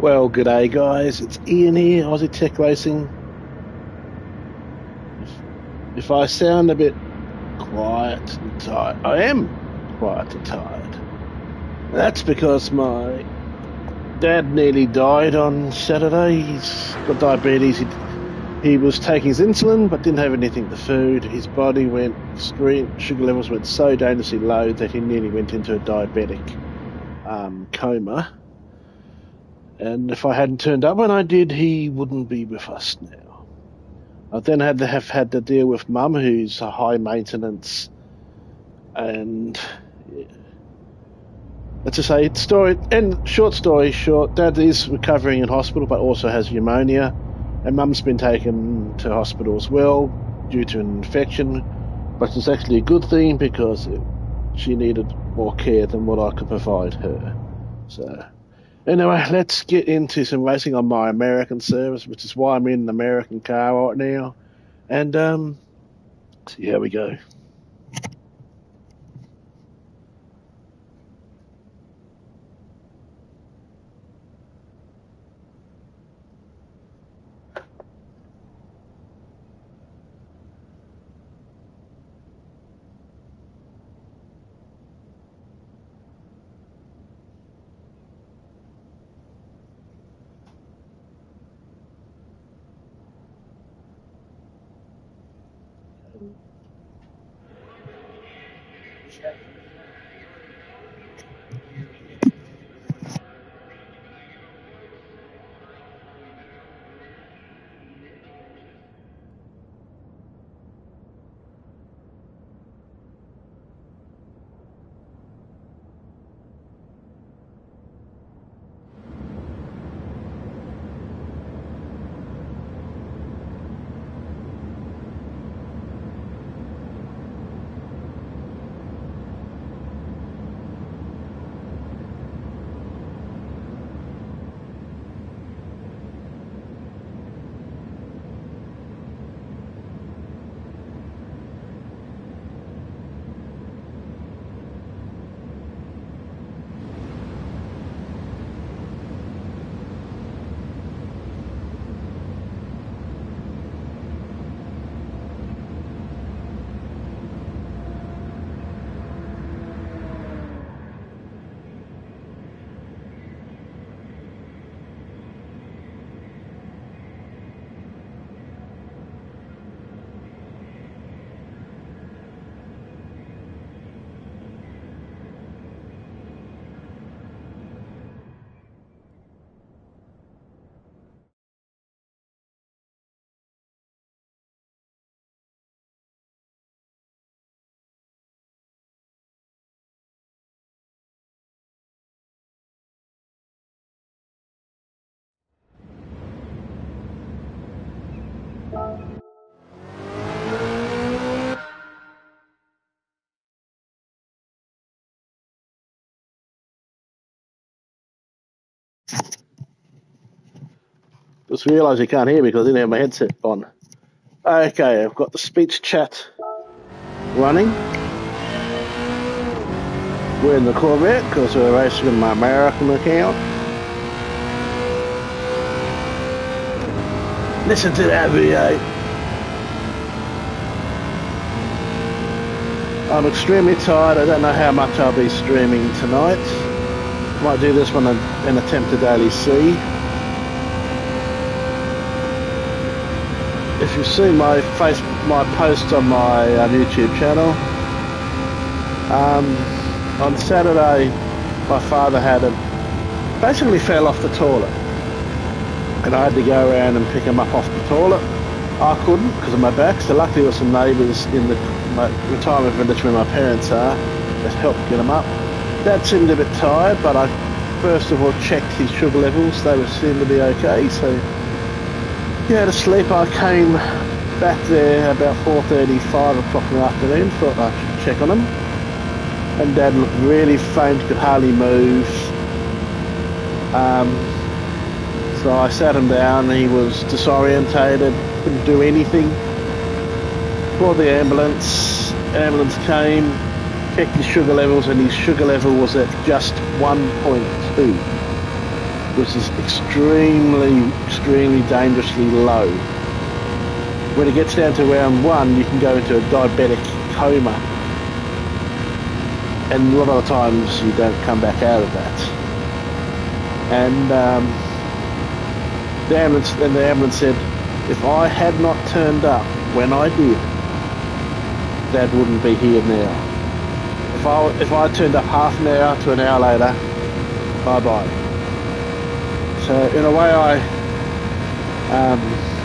Well, g'day guys, it's Ian here, Aussie Tech Racing. If I sound a bit quiet and tired, I am quiet and tired. That's because my dad nearly died on Saturday. He's got diabetes. He was taking his insulin but didn't have anything to food. His body went extreme, sugar levels went so dangerously low that he nearly went into a diabetic coma. And if I hadn't turned up when I did, he wouldn't be with us now. I then had to deal with Mum, who's a high maintenance, and yeah. Let's just say short story short, Dad is recovering in hospital, but also has pneumonia, and Mum's been taken to hospital as well due to an infection. But it's actually a good thing because she needed more care than what I could provide her. So. Anyway, let's get into some racing on my American service, which is why I'm in an American car right now. And see how we go. Just realised you can't hear me because I didn't have my headset on. Okay, I've got the speech chat running. We're in the Corvette because we're racing in my American account. Listen to that V8. I'm extremely tired. I don't know how much I'll be streaming tonight. Might do this one and attempt a daily C. If you've seen my post on my YouTube channel, on Saturday my father basically fell off the toilet, and I had to go around and pick him up off the toilet. I couldn't because of my back, so luckily there were some neighbours in the retirement village where my parents are that helped get him up. Dad seemed a bit tired, but I first of all checked his sugar levels. They seemed to be okay, so he had a sleep. I came back there about 4:30, 5 o'clock in the afternoon, thought I should check on him. And Dad looked really faint, could hardly move. So I sat him down, he was disorientated, couldn't do anything. Called the ambulance came, checked his sugar levels, and his sugar level was at just 1.2. which is extremely dangerously low. When it gets down to round 1, you can go into a diabetic coma, and a lot of the times you don't come back out of that. And the ambulance said, if I had not turned up when I did, Dad wouldn't be here now. If I turned up half an hour to an hour later, bye-bye. So in a way I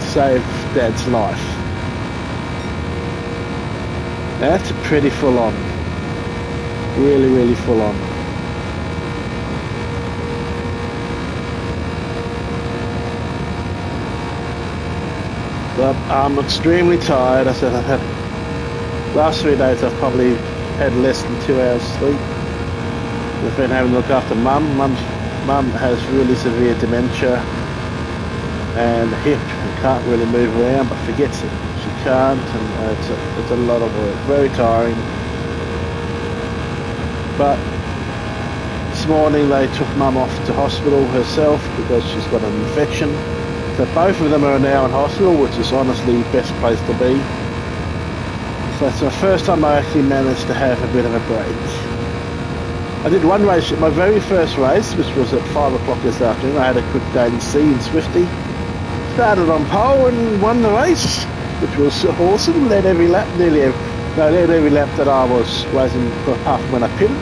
saved Dad's life. Now that's pretty full on. Really full on. But I'm extremely tired. I said last 3 days I've probably had less than 2 hours sleep. I've been having to look after Mum. Mum has really severe dementia and hip and can't really move around, but forgets it. She can't, and it's a lot of work. Very tiring. But this morning they took Mum off to hospital herself because she's got an infection. So both of them are now in hospital, which is honestly the best place to be. So it's the first time I actually managed to have a bit of a break. I did one race, my very first race, which was at 5 o'clock this afternoon. I had a quick day in C in Swifty. Started on pole and won the race, which was awesome. Led every lap, led every lap that I was racing apart from when I pitted.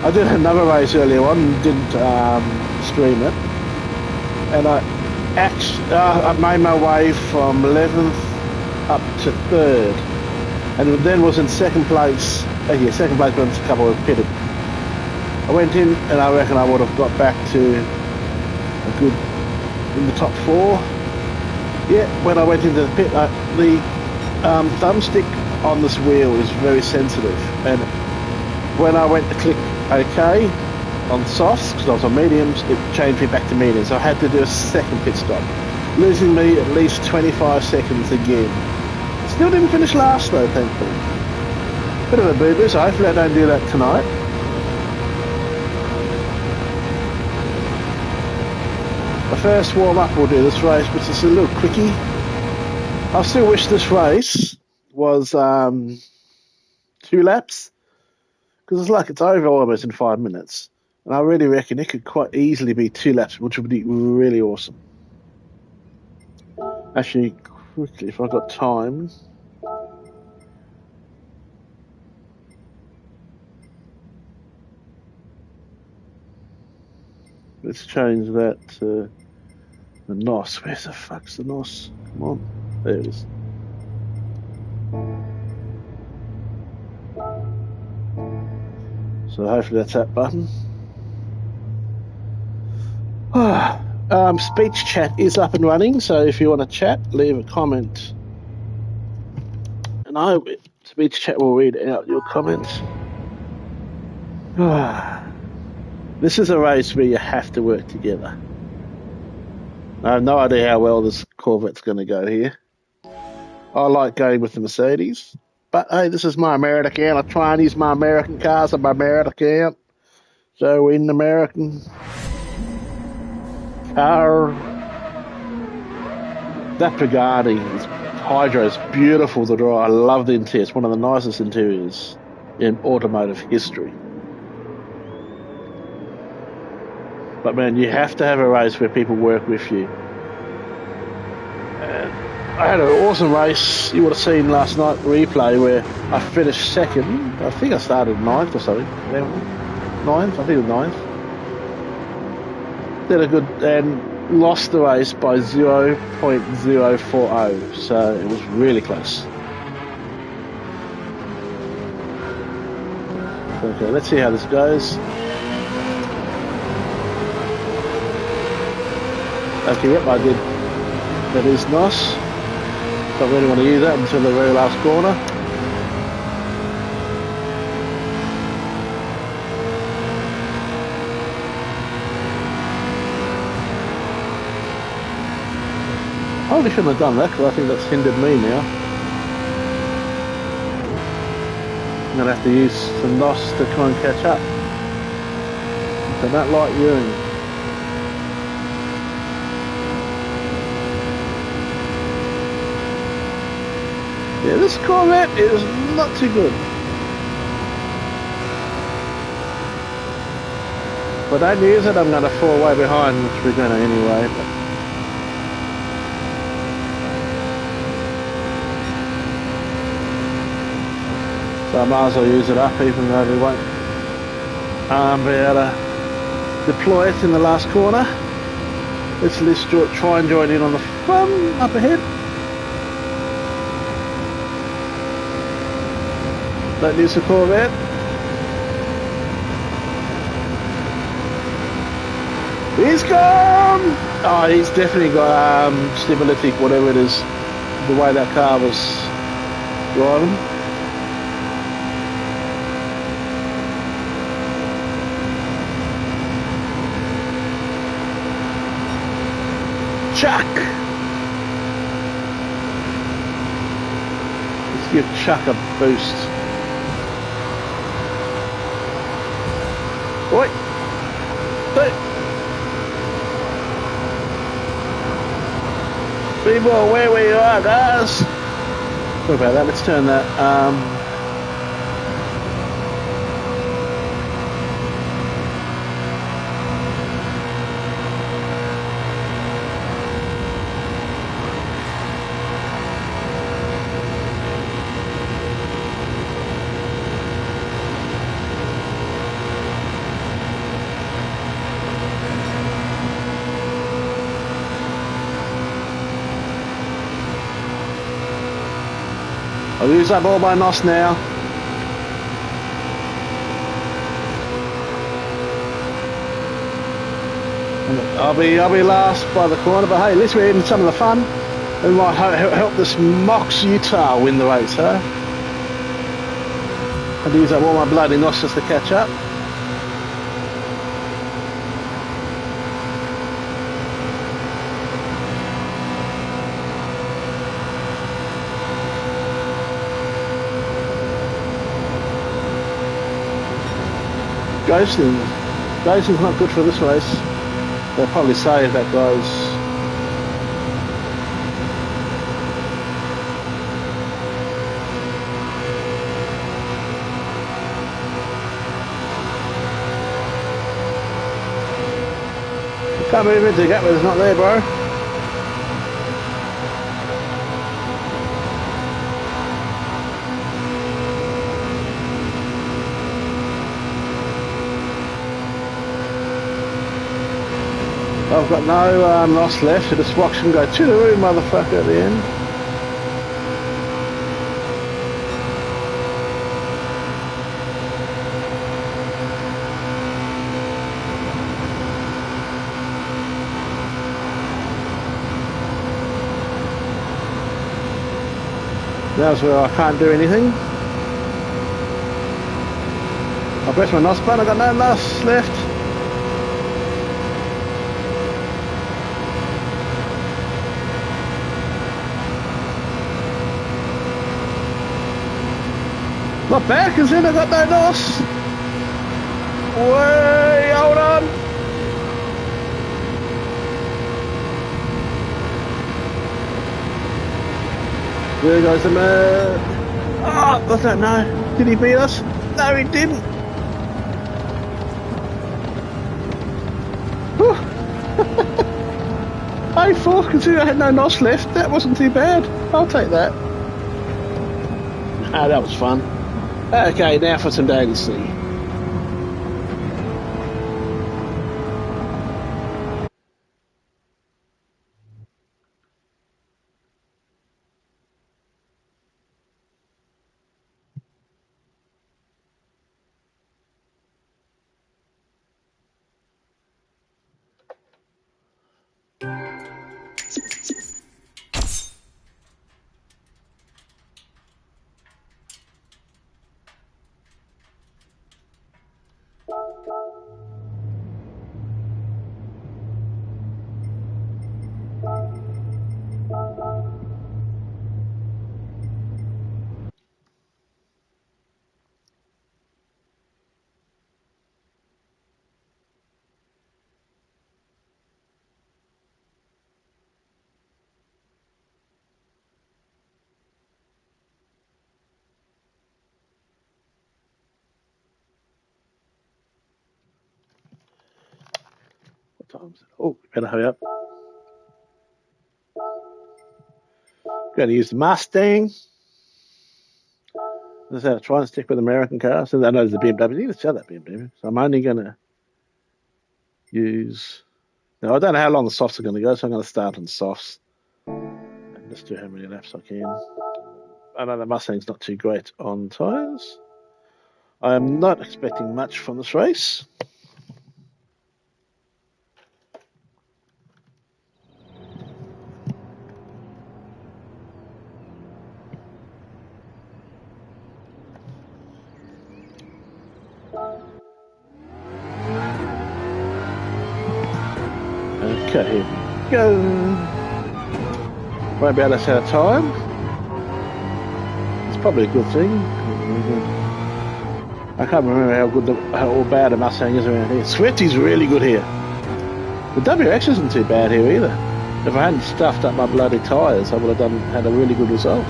I did another race earlier on and didn't stream it. And I made my way from 11th up to 3rd. And then was in second place. Second place when a couple of pitted. I went in and I reckon I would have got back to a good in the top 4. Yeah, when I went into the pit, the thumbstick on this wheel is very sensitive, and when I went to click OK on softs, because I was on mediums, it changed me back to mediums. So I had to do a second pit stop, losing me at least 25 seconds again. Still didn't finish last though, thankfully. Bit of a boo-boo, so hopefully I don't do that tonight. The first warm-up will do this race, which is a little quickie. I still wish this race was 2 laps, because it's like it's over almost in 5 minutes. And I really reckon it could quite easily be 2 laps, which would be really awesome. Actually, quickly, if I've got time. Let's change that to the NOS. Where the fuck's the NOS? Come on. There it is. So hopefully that's that button. Speech chat is up and running, so if you want to chat, leave a comment. And speech chat will read out your comments. This is a race where you have to work together. I have no idea how well this Corvette's going to go here. I like going with the Mercedes, but hey, this is my American. I try and use my American cars on my American. So in American car, that Bugatti Hydro is beautiful to drive. I love the interior. It's one of the nicest interiors in automotive history. But man, you have to have a race where people work with you. And I had an awesome race. You would have seen last night replay where I finished second. I think I started 9th or something. 9th? I think it was 9th. Did a good and lost the race by 0.040. So it was really close. Okay, let's see how this goes. Okay, yep, I did. That is nice. Don't really want to use that until the very last corner. Probably shouldn't have done that because I think that's hindered me now. I'm going to have to use some NOS to try and catch up. So that light urine. This Corvette is not too good. If I don't use it, I'm going to fall way behind, which we're going to anyway. But so I might as well use it up, even though we won't be able to deploy it in the last corner. Let's try and join in on the fun up ahead. Don't use the Corvette. He's gone! Oh, he's definitely got stability, whatever it is, the way that car was driving. Chuck! Let's give Chuck a boost. Oi! Be more aware where you are, guys. Sorry about that, let's turn that. I'll use up all my NOS now. I'll be last by the corner, but hey, at least we're in some of the fun. We might help this Mox Utah win the race, huh? I'll use up all my bloody NOS just to catch up. Ghosting's not good for this race. They'll probably say if that goes. You can't move into the gap where it's not there, bro. I've got no NOS left, so this box can go to the room, motherfucker, at the end. That's where I can't do anything. I pressed my NOS button, I've got no NOS left. Not bad, considering I got no NOS. Way, hold on. There goes the man. Oh, I don't know. Did he beat us? No, he didn't. Hey, fourth, considering I had no NOS left, that wasn't too bad. I'll take that. Ah, that was fun. Okay, now for some latency. times. Oh, better hurry up. Going to use the Mustang. Let's try and stick with American cars. And I know there's the BMW. You can sell that BMW. So I'm only going to use. Now, I don't know how long the softs are going to go, so I'm going to start on softs and just do how many laps I can. I know the Mustang's not too great on tyres. I am not expecting much from this race. Okay, here we go. Won't be able to set a time. It's probably a good thing. I can't remember how bad a Mustang is around here. Sweaty's really good here. The WX isn't too bad here either. If I hadn't stuffed up my bloody tyres, I would have had a really good result.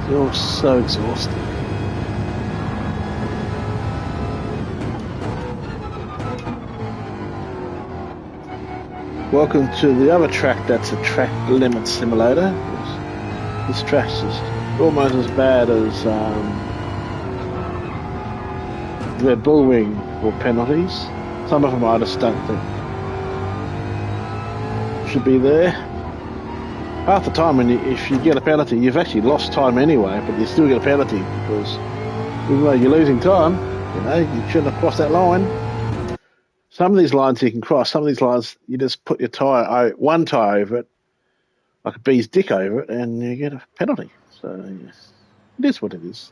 You're so exhausted. Welcome to the other track that's a track limit simulator. This track's just almost as bad as the Bullring for penalties. Some of them I just don't think should be there. Half the time, if you get a penalty, you've actually lost time anyway, but you still get a penalty because even though you're losing time, you shouldn't have crossed that line. Some of these lines you can cross. Some of these lines you just put your one tyre over it, like a bee's dick over it, and you get a penalty. So yes, it is what it is.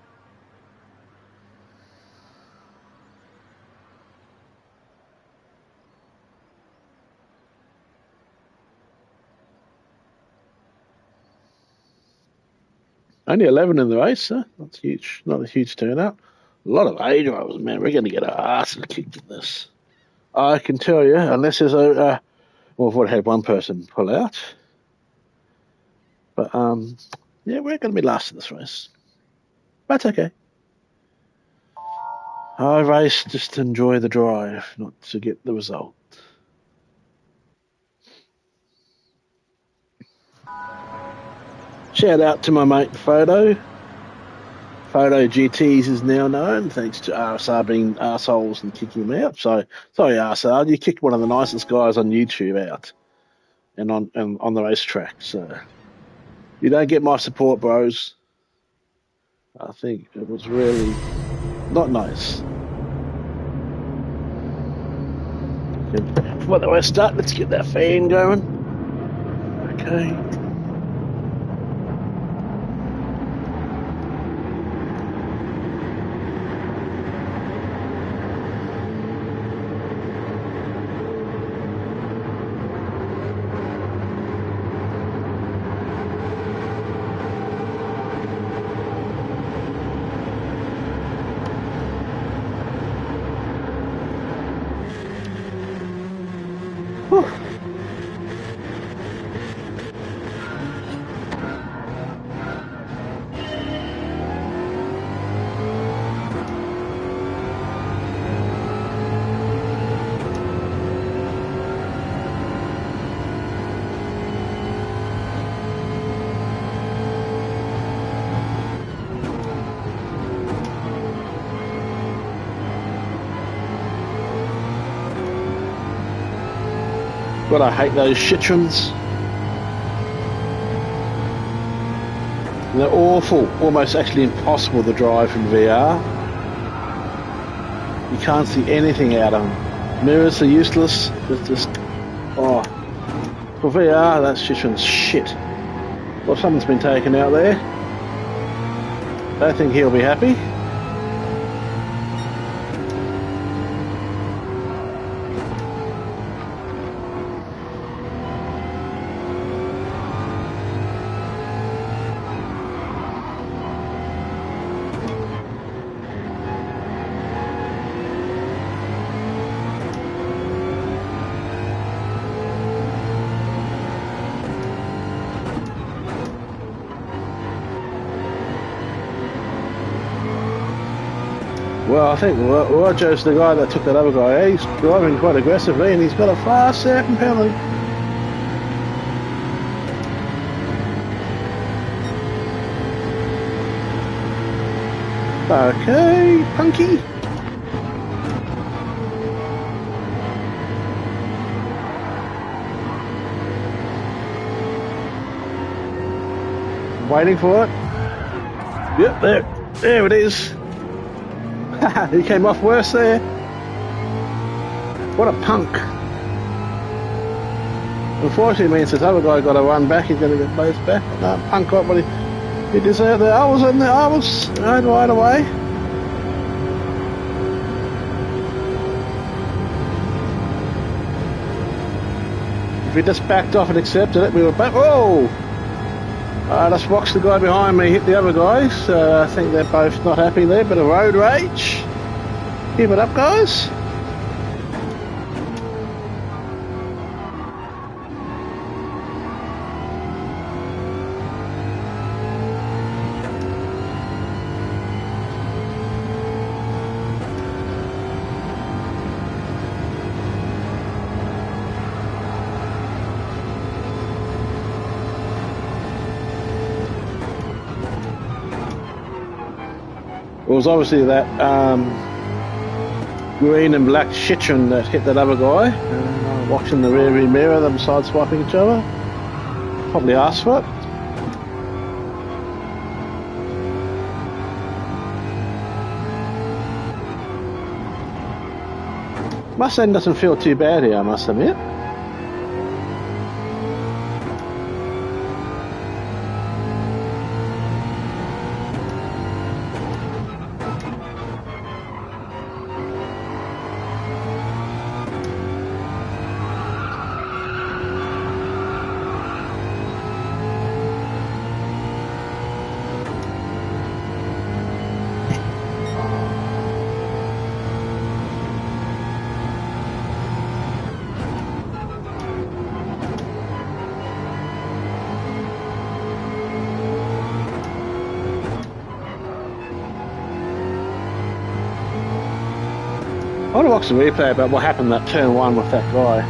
Only 11 in the race, huh? Not huge. Not a huge turnout. A lot of age drivers, man. We're going to get our asses kicked in this. I can tell you, unless there's well, we've already had one person pull out. But, yeah, we're going to be last in this race. That's okay. I race just to enjoy the drive, not to get the result. Shout out to my mate Photo. Photo GTs is now known thanks to RSR being arseholes and kicking him out. So, sorry RSR, you kicked one of the nicest guys on YouTube out and on the racetrack. So, you don't get my support, bros. I think it was really not nice. Before the race start, let's get that fan going. Okay. God, I hate those shitrons. They're awful, almost actually impossible to drive in VR. You can't see anything out of them. Mirrors are useless. It's just, For VR, that Citroen's shit. Well, something's been taken out there. Don't think he'll be happy. Well, I think Roger's the guy that took that other guy. He's driving quite aggressively and he's got a fast 7 penalty. Okay, punky. Waiting for it. Yep, there it is. He came off worse there. What a punk. Unfortunately, it means this other guy got to run back. He's going to get both back. No, punk got what he deserved there. I was in there. I was right away. If we just backed off and accepted it, we were back. Whoa! Just watched the guy behind me hit the other guys. I think they're both not happy there. Bit of road rage. Keep it up, guys. It was obviously that green and black Citroen that hit that other guy. Watching the rear view mirror, them sideswiping each other. Probably asked for it. Mustang doesn't feel too bad here, I must admit. I want to watch the replay about what happened that turn 1 with that guy.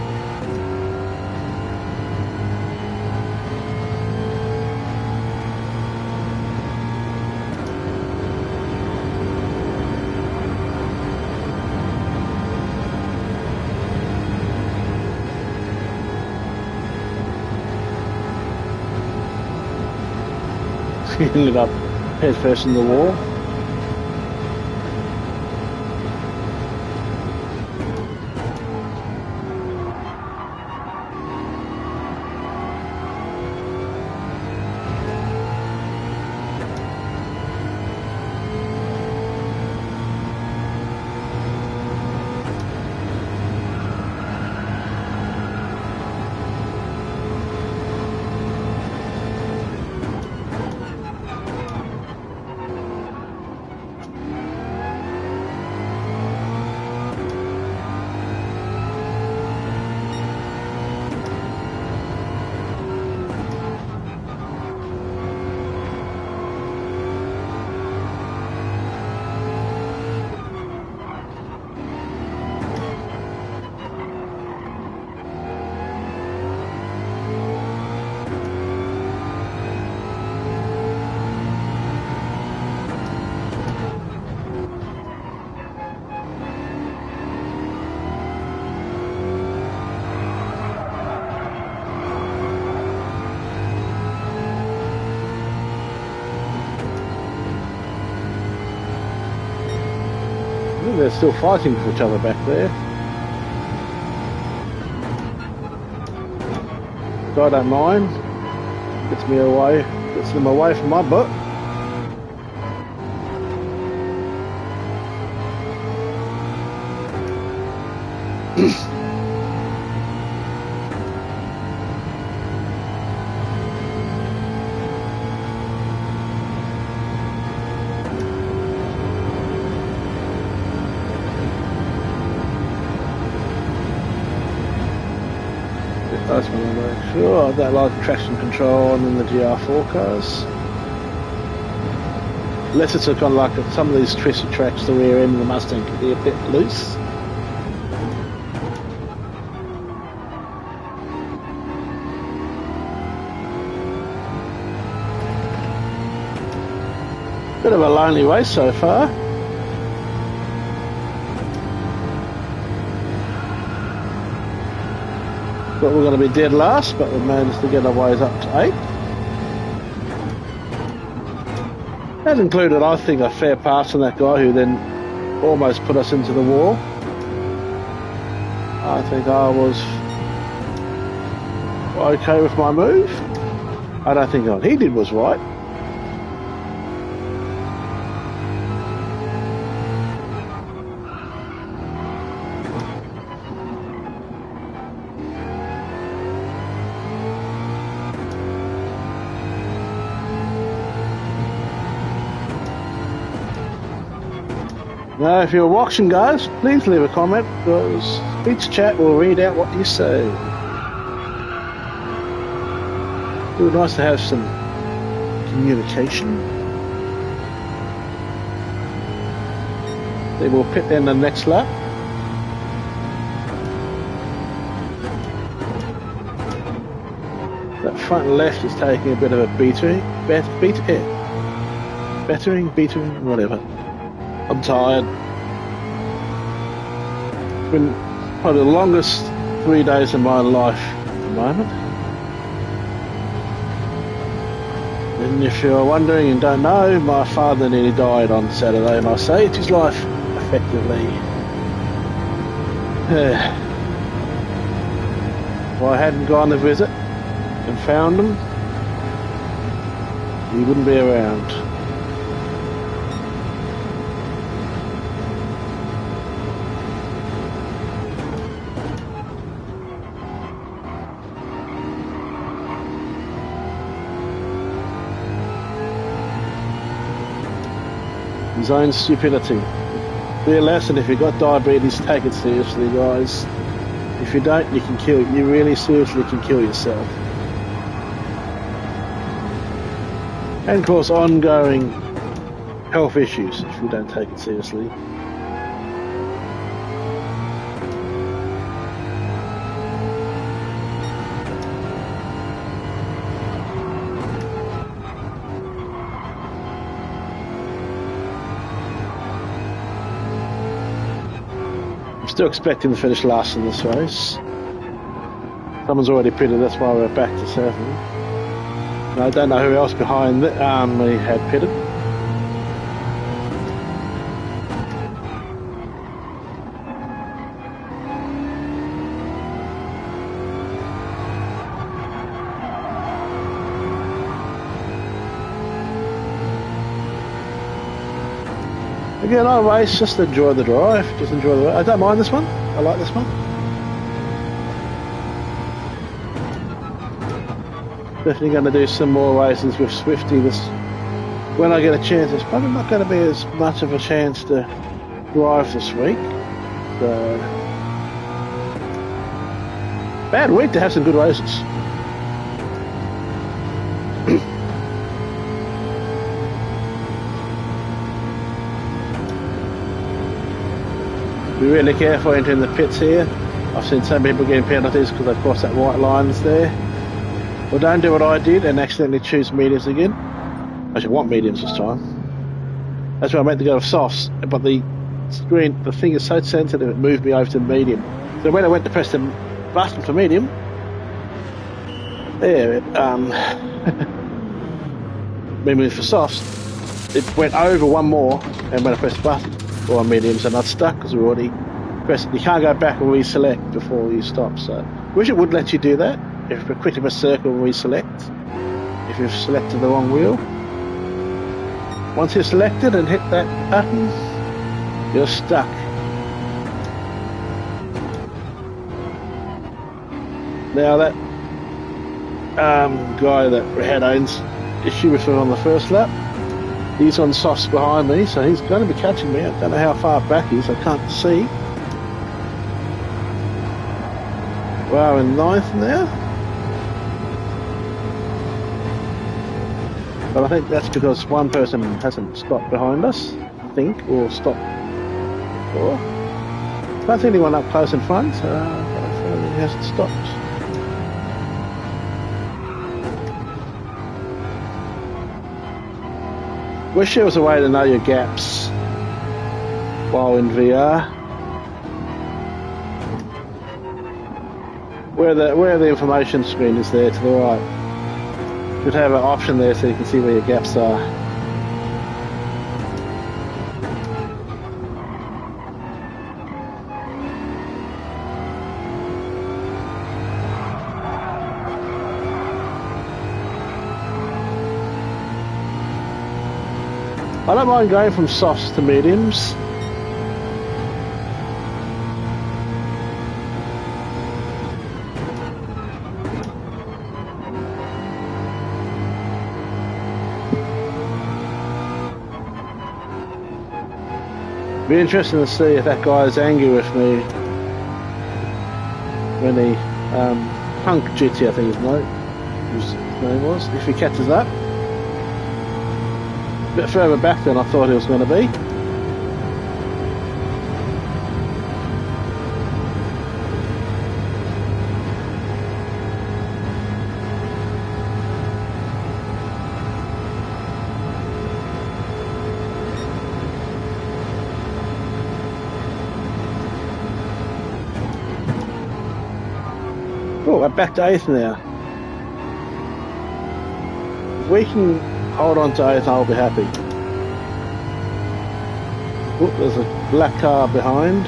He ended up head first in the wall. They're still fighting for each other back there. I don't mind. Gets them away from my butt. I just want to make sure I don't like traction control and then the GR4 cars. Unless it's kind of like some of these twisty tracks, the rear end of the Mustang can be a bit loose. Bit of a lonely race so far. But we're going to be dead last, but we managed to get our ways up to 8. That included, I think, a fair pass on that guy who then almost put us into the wall. I think I was okay with my move. I don't think what he did was right. Now, if you're watching, guys, please leave a comment, because speech chat will read out what you say. It would be nice to have some communication. They will pit in the next lap. That front left is taking a bit of a beatering, whatever. I'm tired. It's been probably the longest 3 days of my life at the moment. And if you're wondering and don't know, my father nearly died on Saturday, and I saved his life effectively. If I hadn't gone to visit and found him, he wouldn't be around. His own stupidity. Be a lesson: if you've got diabetes, take it seriously, guys. If you don't, you really seriously can kill yourself. And cause ongoing health issues if you don't take it seriously. Still expecting to finish last in this race. Someone's already pitted, that's why we're back to 7. And I don't know who else behind me had pitted. Again, I race just to enjoy the drive, just enjoy the. I don't mind this one. I like this one. Definitely going to do some more races with Swifty this when I get a chance. It's probably not going to be as much of a chance to drive this week. So, bad week to have some good races. Be really careful entering the pits here. I've seen some people getting penalties because they crossed that white line there. Well, don't do what I did and accidentally choose mediums again. Actually, I want mediums this time. That's why I meant to go with softs, but the thing is so sensitive it moved me over to medium. So when I went to press the button for medium, there maybe for softs, it went over one more, and when I pressed the button for mediums, and I'd stuck because we already pressed. You can't go back and reselect before you stop. So, wish it would let you do that if we're quit of a circle we select, if you've selected the wrong wheel. Once you're selected and hit that button, you're stuck. Now that guy that had owns issue with it on the first lap, he's on softs behind me, so he's going to be catching me. I don't know how far back he is, I can't see. We're in 9th now. But I think that's because one person hasn't stopped behind us, I think, or stopped before. I don't see anyone up close in front, so I feel he hasn't stopped. Wish there was a way to know your gaps while in VR. Where the information screen is there to the right. Should have an option there so you can see where your gaps are. I don't mind going from softs to mediums. Be interesting to see if that guy's angry with me when he Punk GT, I think his name was, if he catches up. A bit further back than I thought he was going to be. Oh, we're back to 8th now. If we can hold on to 8th, I'll be happy. Oh, there's a black car behind.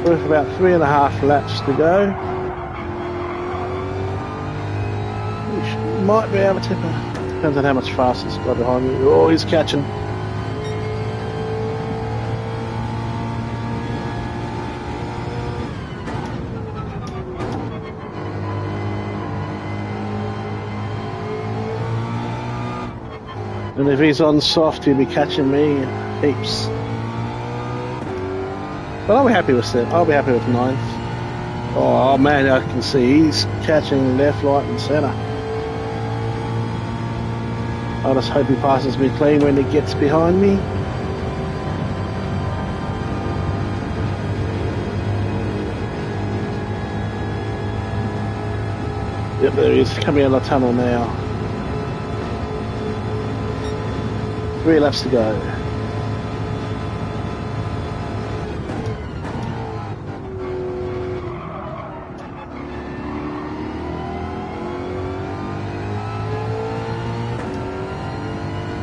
With about 3.5 laps to go. We might be able to, depends on how much faster this guy behind me. Oh, he's catching. And if he's on soft, he'll be catching me heaps. But I'll be happy with that. I'll be happy with 9th. Oh man, I can see he's catching left, right and centre. I just hope he passes me clean when he gets behind me. Yep, there he is, coming out of the tunnel now. 3 laps to go.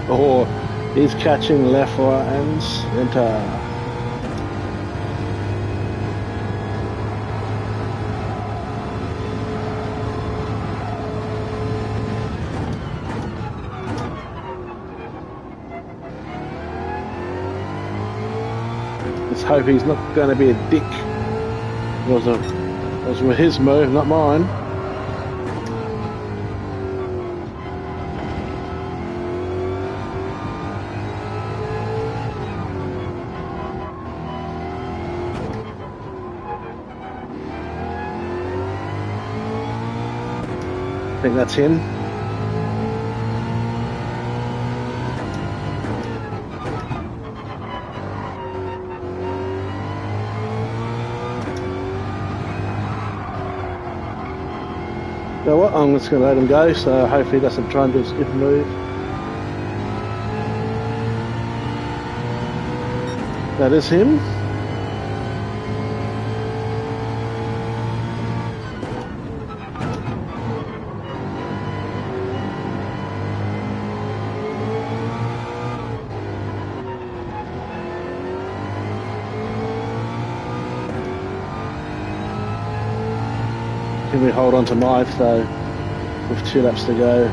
Oh, he's catching left, right and centre. Let's hope he's not going to be a dick. It was with his move, not mine. think that's him. You know what, I'm just going to let him go, so hopefully he doesn't try and do a skip move. That is him. Can we hold on to ninth though, with 2 laps to go?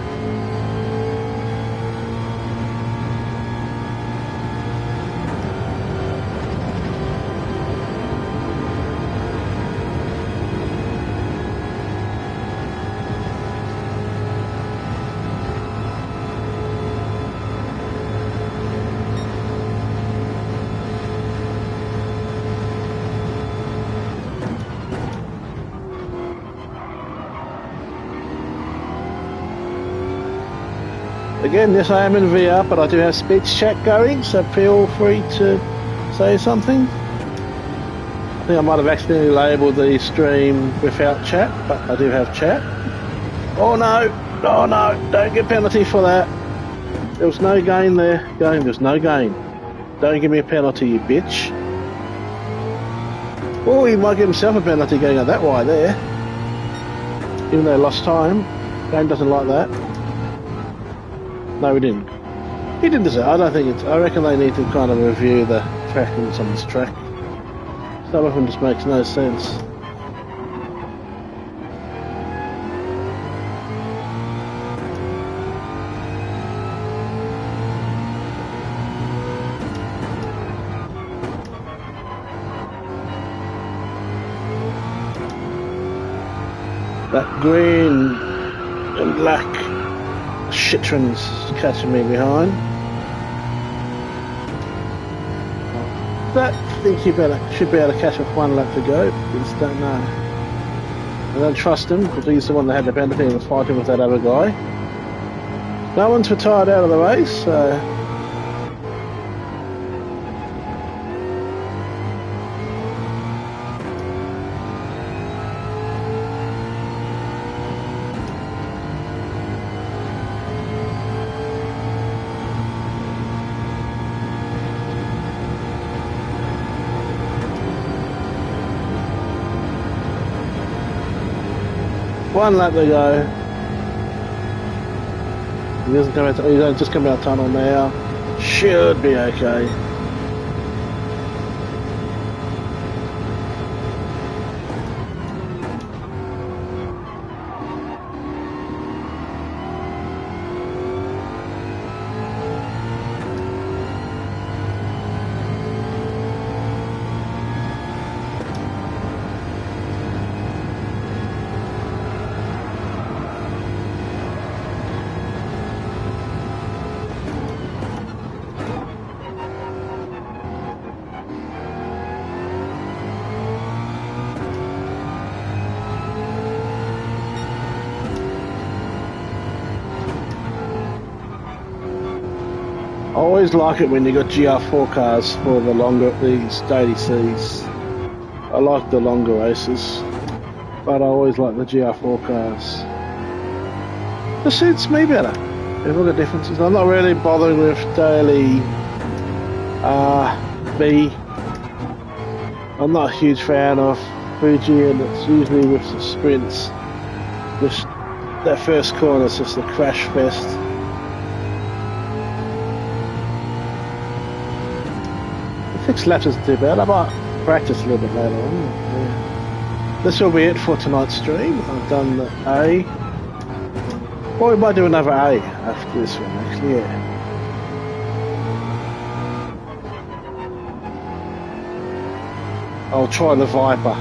Again, yes, I am in VR, but I do have speech chat going, so feel free to say something. I think I might have accidentally labelled the stream without chat, but I do have chat. Oh no, don't get penalty for that. There was no gain there. There's no gain. Don't give me a penalty, you bitch. Oh, he might give himself a penalty going out that wide there. Even though he lost time. Game doesn't like that. No, he didn't. He didn't deserve it. I don't think it's... I reckon they need to kind of review the trackings on this track. Some of them just makes no sense. That green and black shitron's catching me behind. But I think he should be able to catch with 1 lap to go. We just don't know. I don't trust him because he's the one that had the penalty and was fighting with that other guy. No one's retired out of the race, so... One lap to go. He doesn't come out. He don't just come out tunnel now. Should be okay. I always like it when you got GR4 cars for these daily Cs. I like the longer races, but I always like the GR4 cars. It suits me better. There's all the differences. I'm not really bothering with daily B. I'm not a huge fan of Fuji, and it's usually with the sprints. That first corner is just a crash fest. 6 laps isn't too bad. I might practice a little bit later on. Yeah. This will be it for tonight's stream. I've done the A. Or we might do another A after this one, actually, yeah. I'll try the Viper.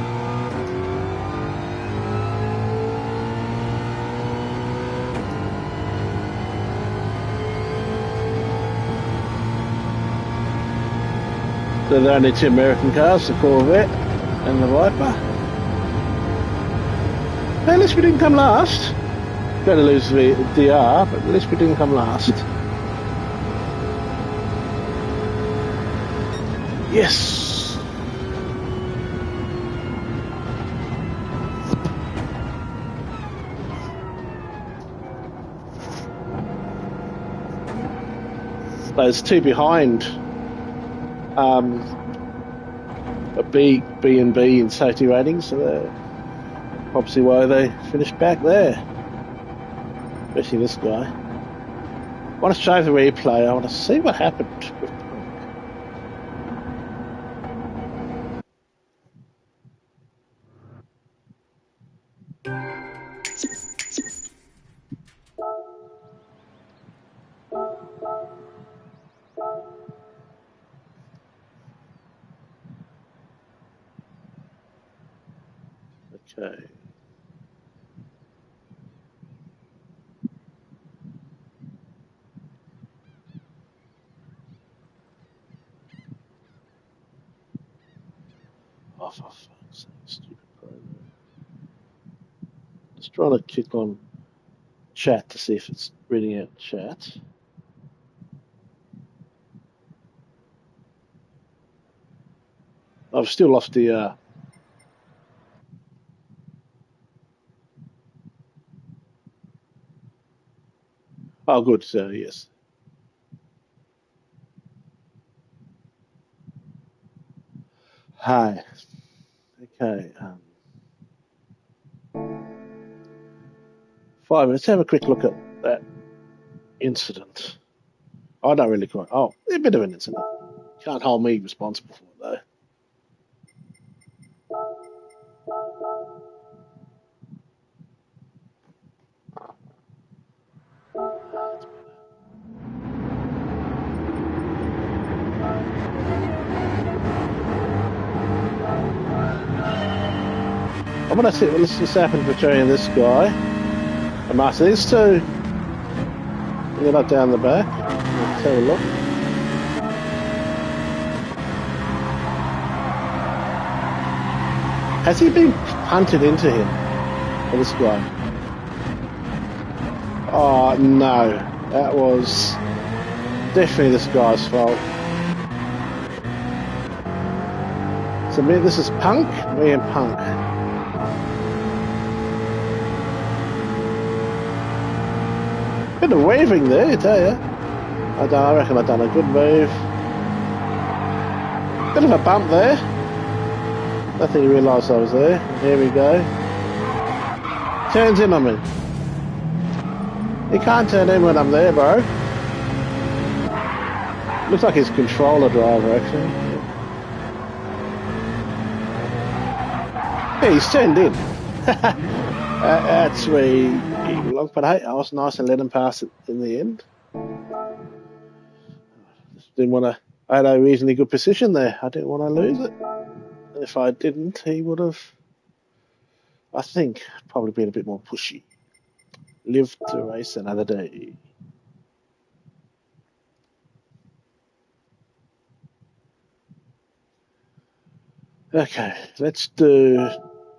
So there are only 2 American cars, the Corvette and the Viper. At least we didn't come last. Going to lose the DR, but at least we didn't come last. Yes! There's two behind a B and B in safety ratings, so they're obviously why they finished back there. Especially this guy. I want to show the replay. I want to see what happened with Okay. Oh, for fuck's sake, stupid program. Just trying to click on chat to see if it's reading out chat. I've still lost the oh, good. So yes. Hi. Okay. 5 minutes. Have a quick look at that incident. I don't really quite. Oh, a bit of an incident. Can't hold me responsible for it though. I'm gonna see what's just happened between this guy and Martin. These two. They're not down the back. Let's have a look. Has he been punted into him? Or this guy? Oh no, that was definitely this guy's fault. So this is Punk, me and Punk. Bit of waving there, I tell you. I reckon I've done a good move. Bit of a bump there. I think he realised I was there. Here we go. Turns in on me. He can't turn in when I'm there, bro. Looks like his controller driver, actually. Yeah, he's turned in. That's where he belonged. But hey, I was nice and let him pass it in the end. Just didn't want to. I had a reasonably good position there. I didn't want to lose it. And if I didn't, he would have, I think, probably been a bit more pushy. Live to race another day. Okay, let's do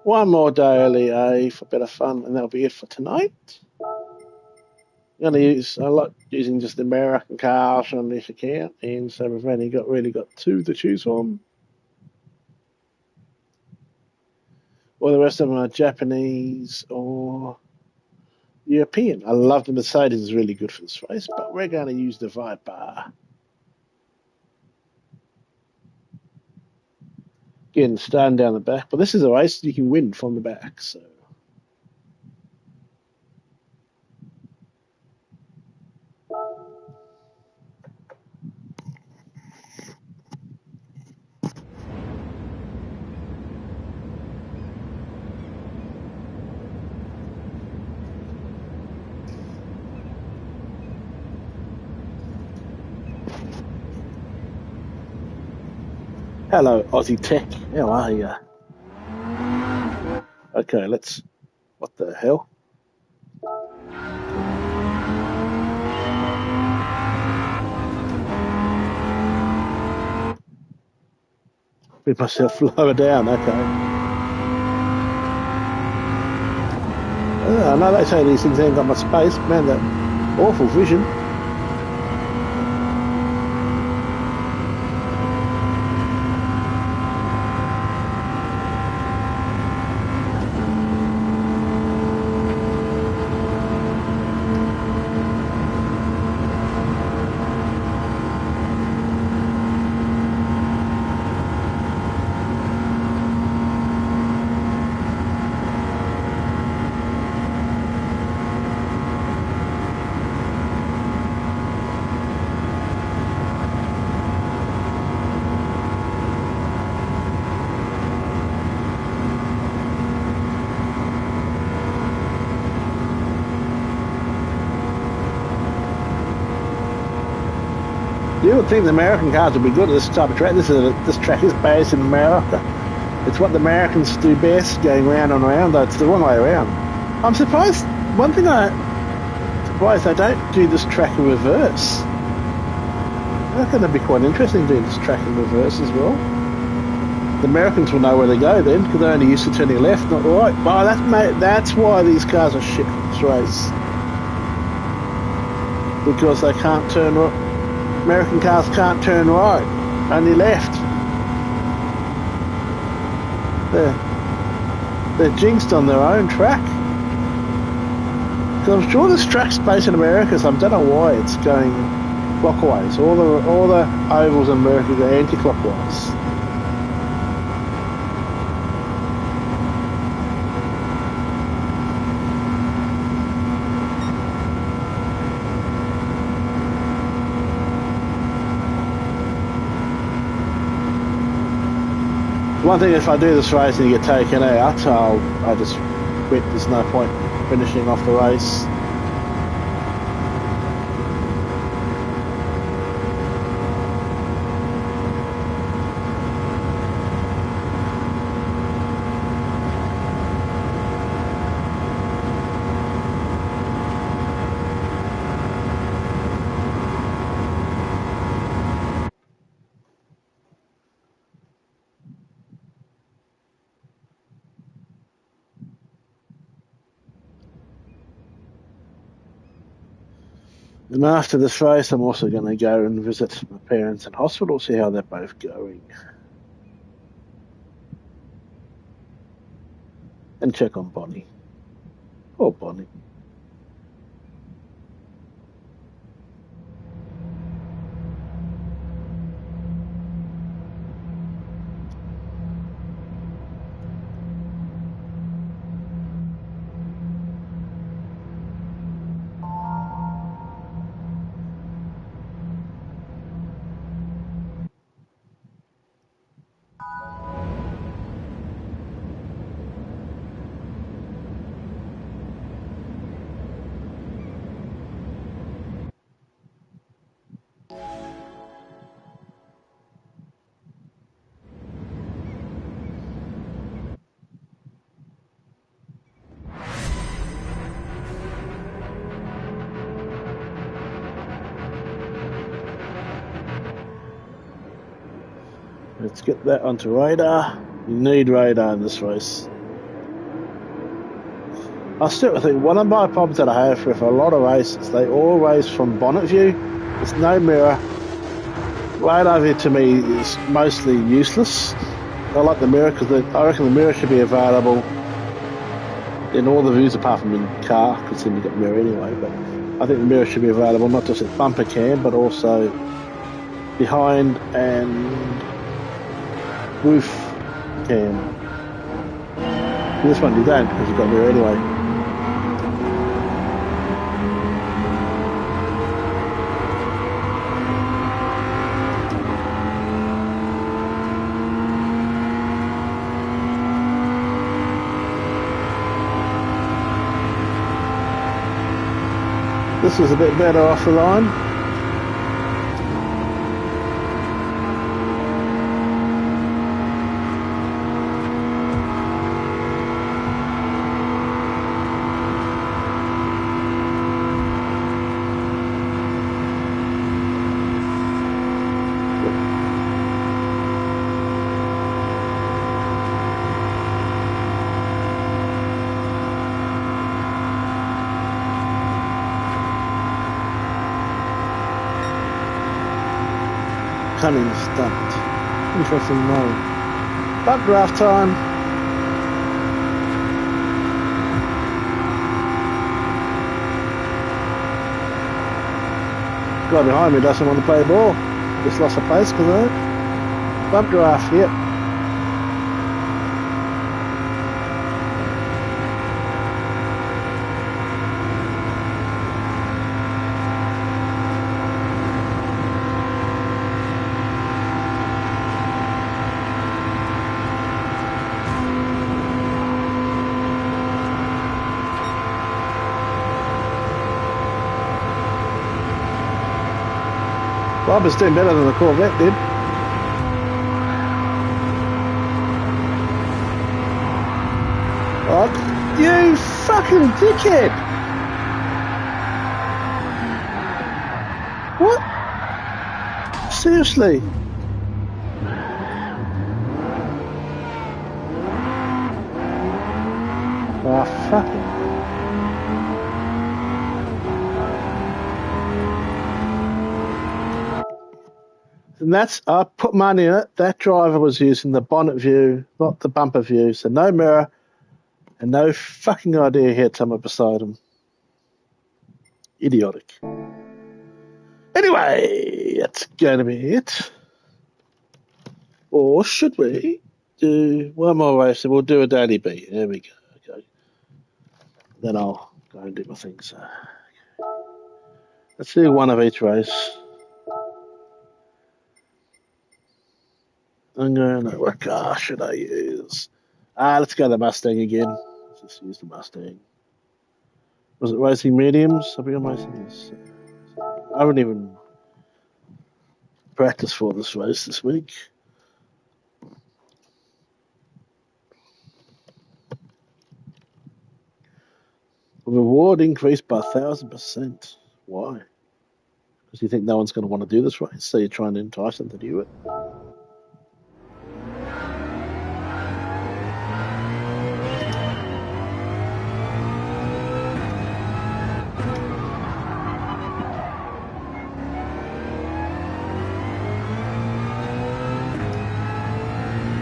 one more daily A for a bit of fun, and that'll be it for tonight. I'm going to use, I like using just American cars on this account, and so we've only really got two to choose from. Or the rest of them are Japanese or European. I love the Mercedes, is really good for this race, but we're going to use the Viper. Again, starting down the back, but this is a race you can win from the back, so. Hello, Aussie Tech. How are you? Okay, let's. What the hell? Made myself lower down. Okay. I know they say these things ain't got much space. Man, that awful vision. You would think the American cars would be good at this type of track. This track is based in America. It's what the Americans do best, going round and round, though it's the wrong way around. I'm surprised, one thing I'm surprised they don't do this track in reverse. I reckon it'd be quite interesting doing this track in reverse as well. The Americans will know where they go then, because they're only used to turning left, not right. Well, that's why these cars are shit for this race. Because they can't turn right. American cars can't turn right, only left. They're jinxed on their own track. Because I'm sure this track's based in America, so I don't know why it's going clockwise. All the ovals in America go anti-clockwise. One thing, if I do this race and you get taken out, I just quit. There's no point finishing off the race. And after this race, I'm also going to go and visit my parents in hospital, see how they're both going. And check on Bonnie. Poor Bonnie. Let's get that onto radar. You need radar in this race. I still think one of my problems that I have with a lot of races, they all race from bonnet view. There's no mirror. Radar view to me is mostly useless. I like the mirror because I reckon the mirror should be available in all the views apart from in the car, because then you've got mirror anyway. But I think the mirror should be available not just at bumper cam, but also behind and roof cam. This one you don't, because you've got mirror anyway. This was a bit better off the line. cunning stunt. Interesting name. But draft time. Guy behind me doesn't want to play ball. Just lost a place because of that. Bump draft, yep. Bob is doing better than the Corvette did. Oh, you fucking dickhead! What? Seriously? Oh, fucking. And that's, I put money in it, that driver was using the bonnet view, not the bumper view, so no mirror, and no fucking idea he had someone beside him. Idiotic. Anyway, that's going to be it. Or should we do one more race and we'll do a daily beat? There we go. Okay. Then I'll go and do my thing. So let's do one of each race. I'm going to, what car should I use? Let's go the Mustang again. Let's just use the Mustang. Was it racing mediums? I've been racing this. I haven't even practiced for this race this week. The reward increased by 1,000%. Why? Because you think no one's going to want to do this race, so you're trying to entice them to do it.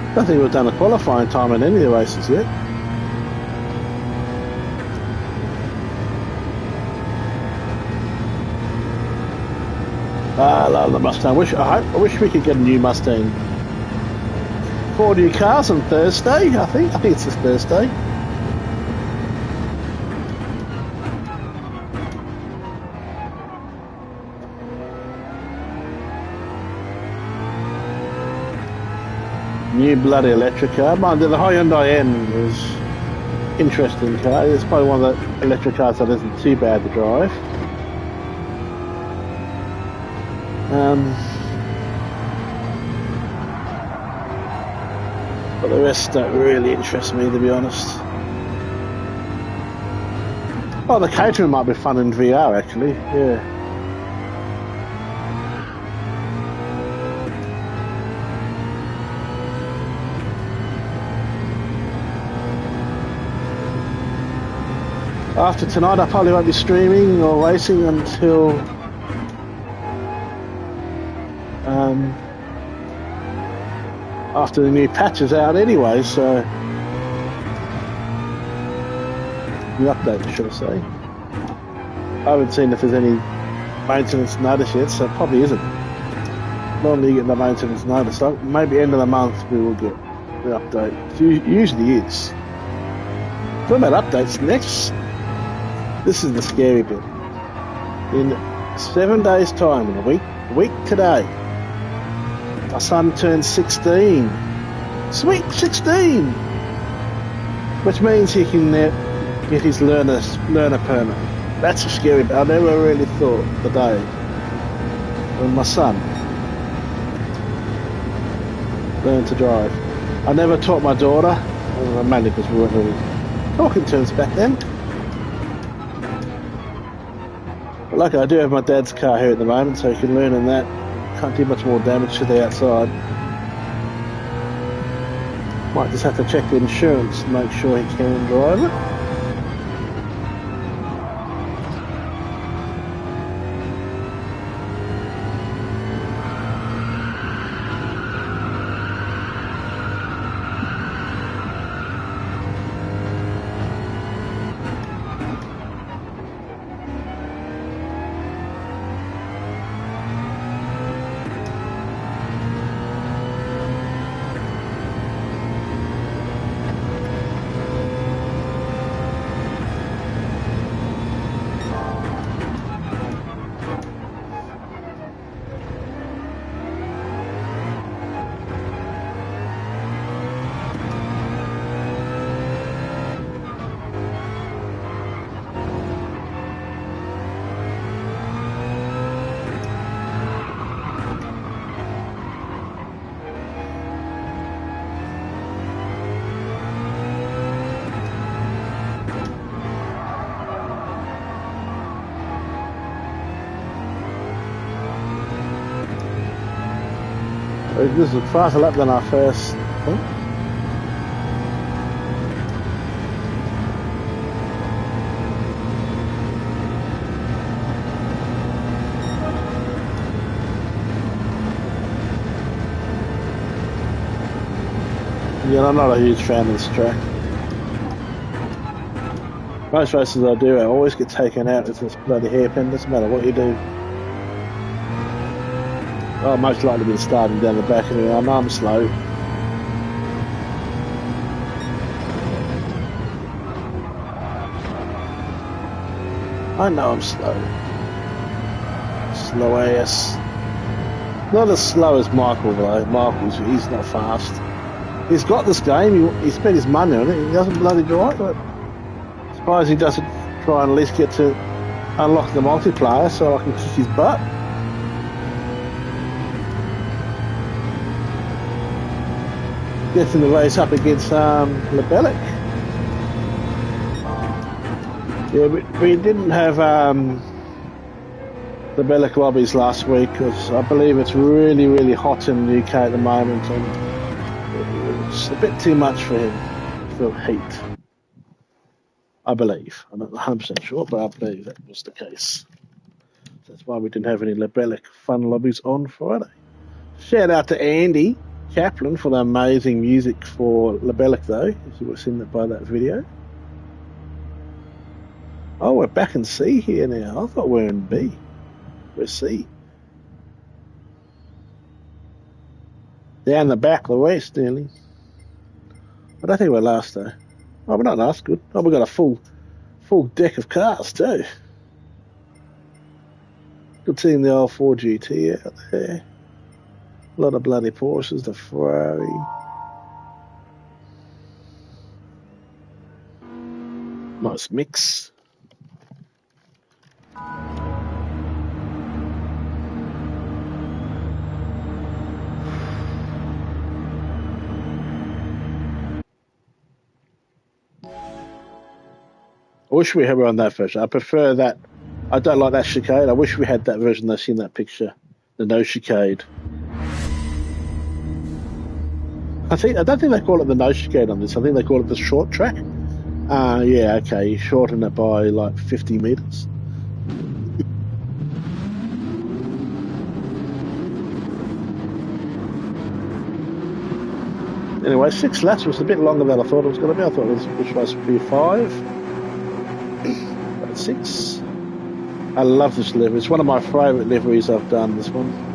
I don't think we've done a qualifying time in any of the races yet. I love the Mustang. I wish we could get a new Mustang. 4 new cars on Thursday, I think. I think it's this Thursday. New bloody electric car. Mind you, the Hyundai N is an interesting car. It's probably one of the electric cars that isn't too bad to drive. But the rest don't really interest me, to be honest. Oh, the catering might be fun in VR, actually. Yeah. After tonight, I probably won't be streaming or racing until after the new patch is out anyway, so the update, should I say. I haven't seen if there's any maintenance notice yet, so it probably isn't. Normally you get the maintenance notice, so maybe end of the month we will get the update. It usually is. Talking about updates, this is the scary bit. In 7 days' time, in a week today, my son turns 16. Sweet 16! Which means he can get his learner permit. That's a scary bit. I never really thought the day when my son learned to drive. I never taught my daughter, mainly because we weren't really talking terms back then. But luckily I do have my dad's car here at the moment, so he can learn in that. Can't do much more damage to the outside. Might just have to check the insurance to make sure he can drive it. This is a faster lap than our first. Huh? Yeah, I'm not a huge fan of this track. Most races I do, I always get taken out with this bloody hairpin. Doesn't matter what you do. I'll most likely be starting down the back anyway. I know I'm slow. I know I'm slow. Slow ass. Not as slow as Michael though. He's not fast. He's got this game. He spent his money on it. He doesn't bloody drive it. I'm surprised he doesn't try and at least get to unlock the multiplayer so I can kick his butt. Gets in the race up against Lebelic. Yeah, we didn't have Lebelic lobbies last week because I believe it's really, really hot in the UK at the moment and it's a bit too much for him for heat. I believe. I'm not 100% sure, but I believe that was the case. That's why we didn't have any Lebelic fun lobbies on Friday. Shout out to Andy Kaplan for the amazing music for Lebelic, though, if you were seen that by that video. Oh, we're back in C here now. I thought we were in B. We're C. Down the back, the west, nearly. I don't think we're last, though. Oh, we're not last. Good. Oh, we've got a full deck of cars, too. Good seeing the old 4 GT out there. A lot of bloody Porsches, the Ferrari. Nice mix. I wish we had on that version. I prefer that. I don't like that chicane. I wish we had that version that's in that picture. The no chicane. I don't think they call it the no chicane on this. I think they call it the short track. Yeah, okay. You shorten it by like 50 meters. Anyway, 6 laps was a bit longer than I thought it was going to be. I thought it was supposed to be 5. But 6. I love this livery. It's one of my favourite liveries I've done, this one.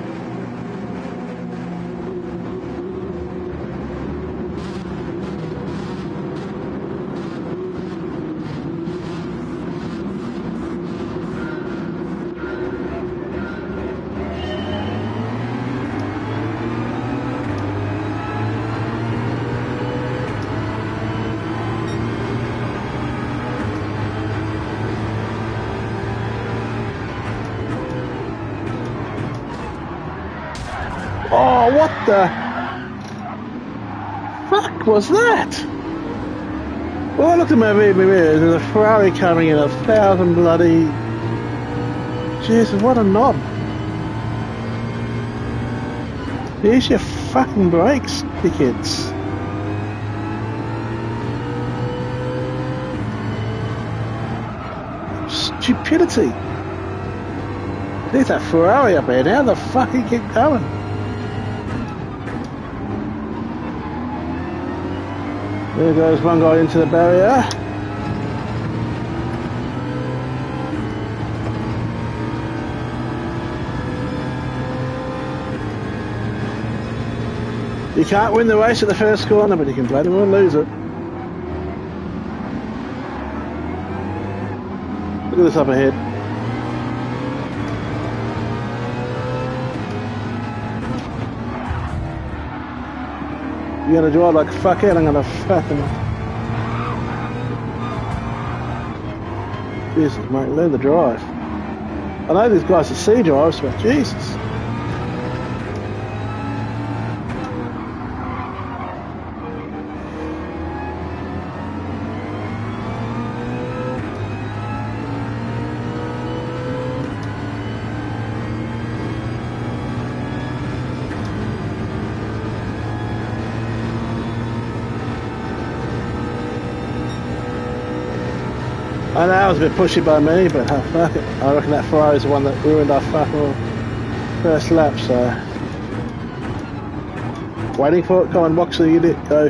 Oh, what the fuck was that? Well, I looked at my mirror, there's a Ferrari coming in 1,000 bloody... Jesus, what a knob. Use your fucking brakes, dickheads. Stupidity. There's that Ferrari up there now, the fuck he keep going? There goes one guy into the barrier. You can't win the race at the first corner, but you can bloody well lose it. Look at this up ahead. You're gonna drive like fuck out, I'm gonna fucking... Jesus, mate, learn the drive. I know these guys are C drives, but Jesus. I know it was a bit pushy by me, but fuck it. I reckon that Ferrari's the one that ruined our fucking first lap, so... Waiting for it, come on, Moxley, you did go...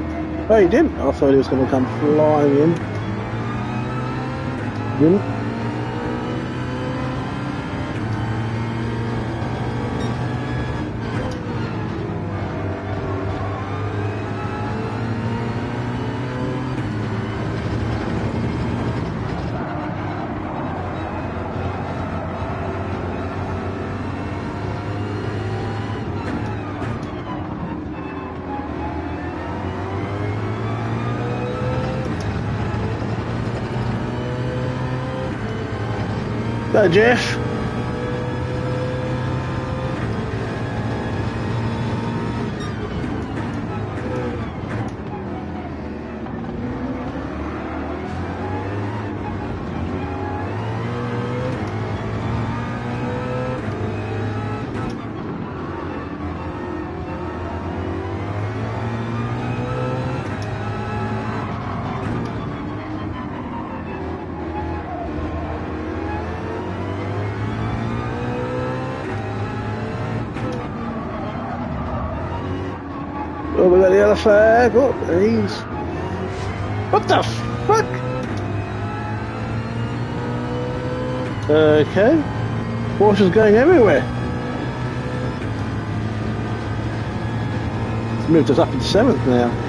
Oh, he didn't? I thought he was going to come flying in. Didn't? Go, Jeff. Oh, we got the yellow flag. Oh, he's... What the fuck? Okay. Horses going everywhere. It's moved us up into 7th now.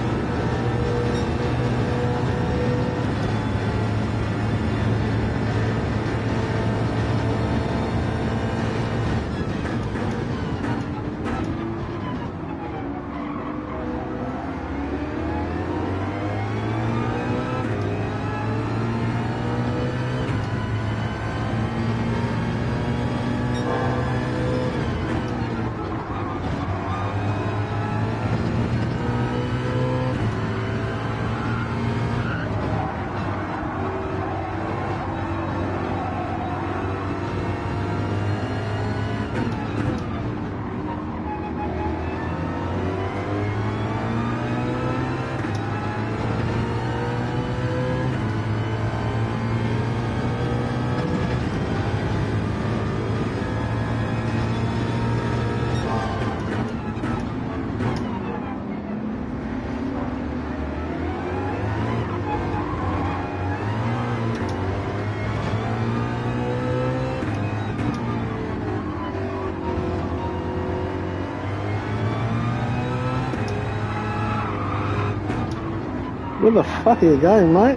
Where the fuck are you going, mate?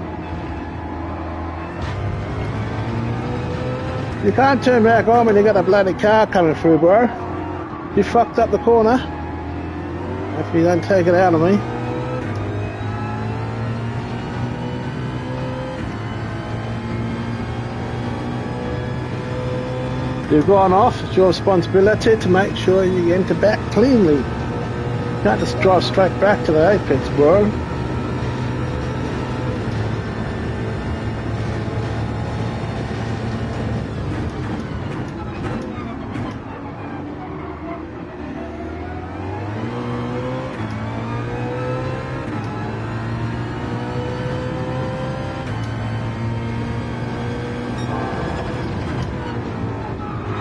You can't turn back on when you got a bloody car coming through, bro. You fucked up the corner. If you don't take it out of me. You've gone off. It's your responsibility to make sure you enter back cleanly. You can't just drive straight back to the apex, bro.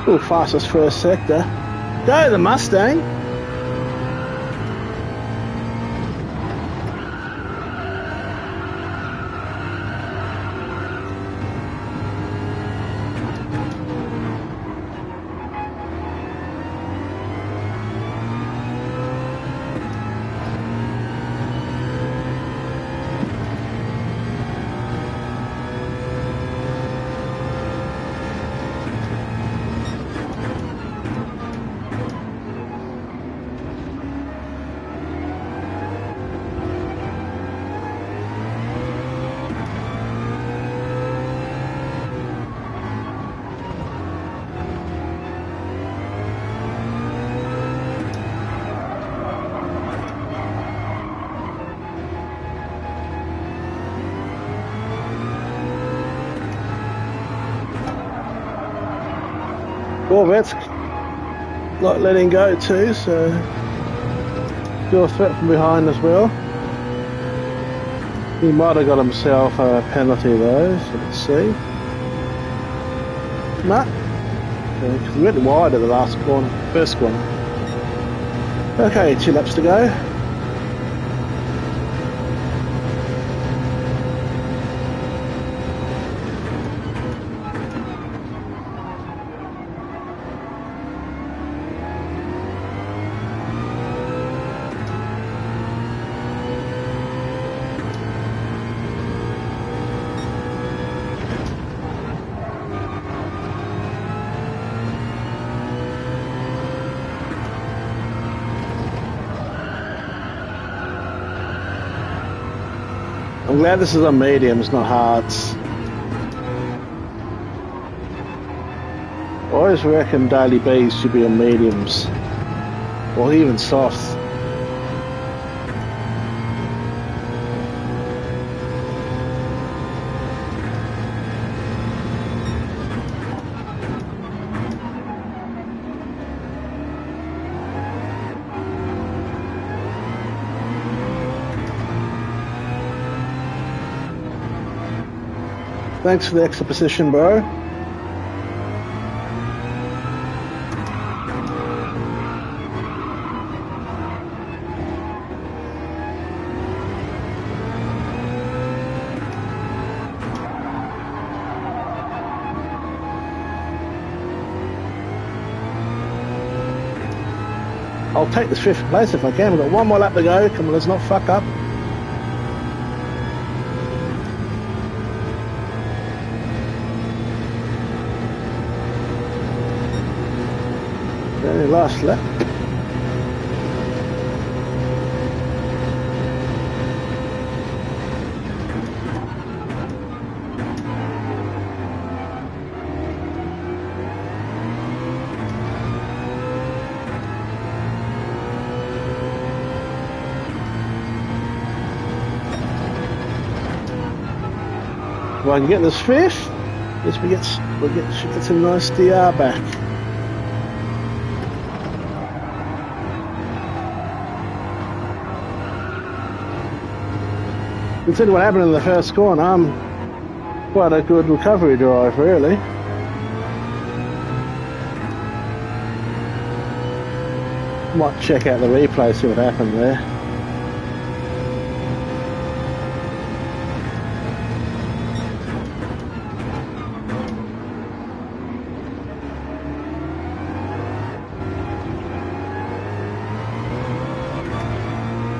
Ooh, fastest first sector. Go the Mustang. Corvette's not letting go too, so still a threat from behind as well. He might have got himself a penalty though, so let's see. Nah. Because we went wide at the last corner, first corner. Okay, 2 laps to go. I'm glad this is on mediums, not hards. I always reckon daily Bs should be on mediums, or even softs. Thanks for the extra position, bro. I'll take this 5th place if I can. We've got 1 more lap to go. Come on, let's not fuck up. Very last lap. If I can get this 5th, yes, should get some nice DR back. Considering what happened in the first corner, I'm quite a good recovery drive, really. Might check out the replay, see what happened there.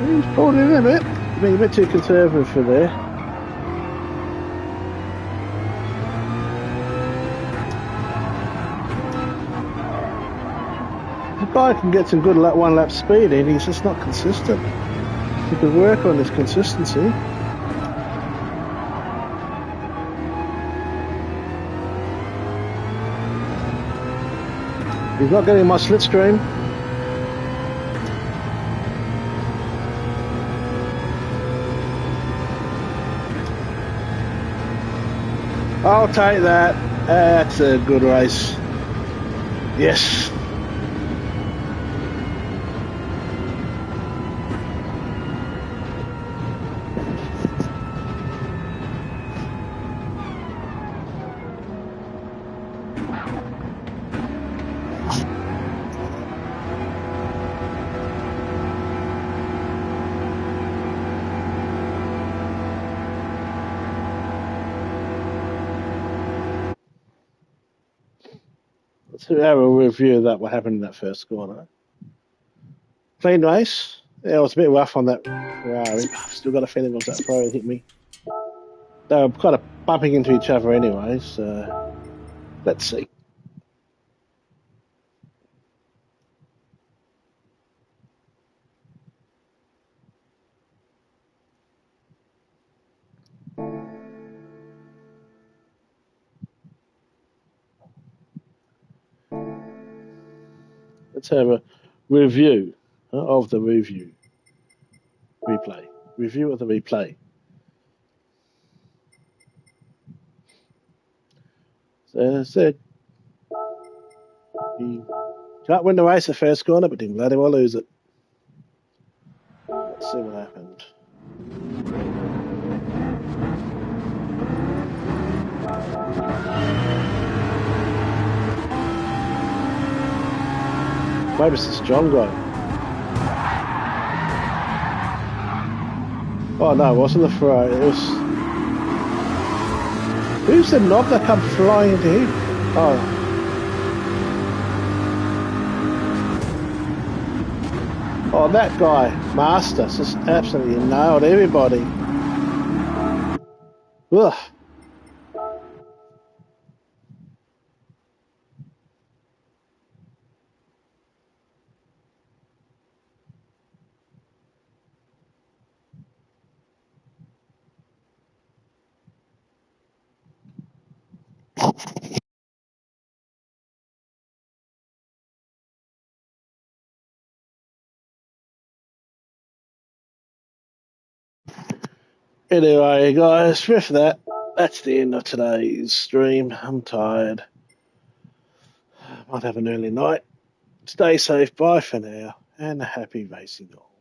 He's pulled in a bit. Being a bit too conservative for there. The guy can get some good 1 lap speed in, he's just not consistent. He could work on his consistency. He's not getting my slipstream. I'll take that. That's a good race. Yes. Let's have a review of that, what happened in that first corner. Clean race. Yeah, it was a bit rough on that Ferrari. Still got a feeling it was that Ferrari that hit me. They were kind of bumping into each other anyway, so let's see. Let's have a review of the replay. Review of the replay. So as I said, he can't win the race the first corner, but didn't bloody well lose it. Let's see what happened. Maybe it's this John guy. Oh no, it wasn't the Ferrari. It was. Who's the knob that come flying into him? Oh. Oh, that guy, Master, just absolutely nailed everybody. Ugh. Anyway, guys, with that, that's the end of today's stream. I'm tired. Might have an early night. Stay safe. Bye for now. And a happy racing all.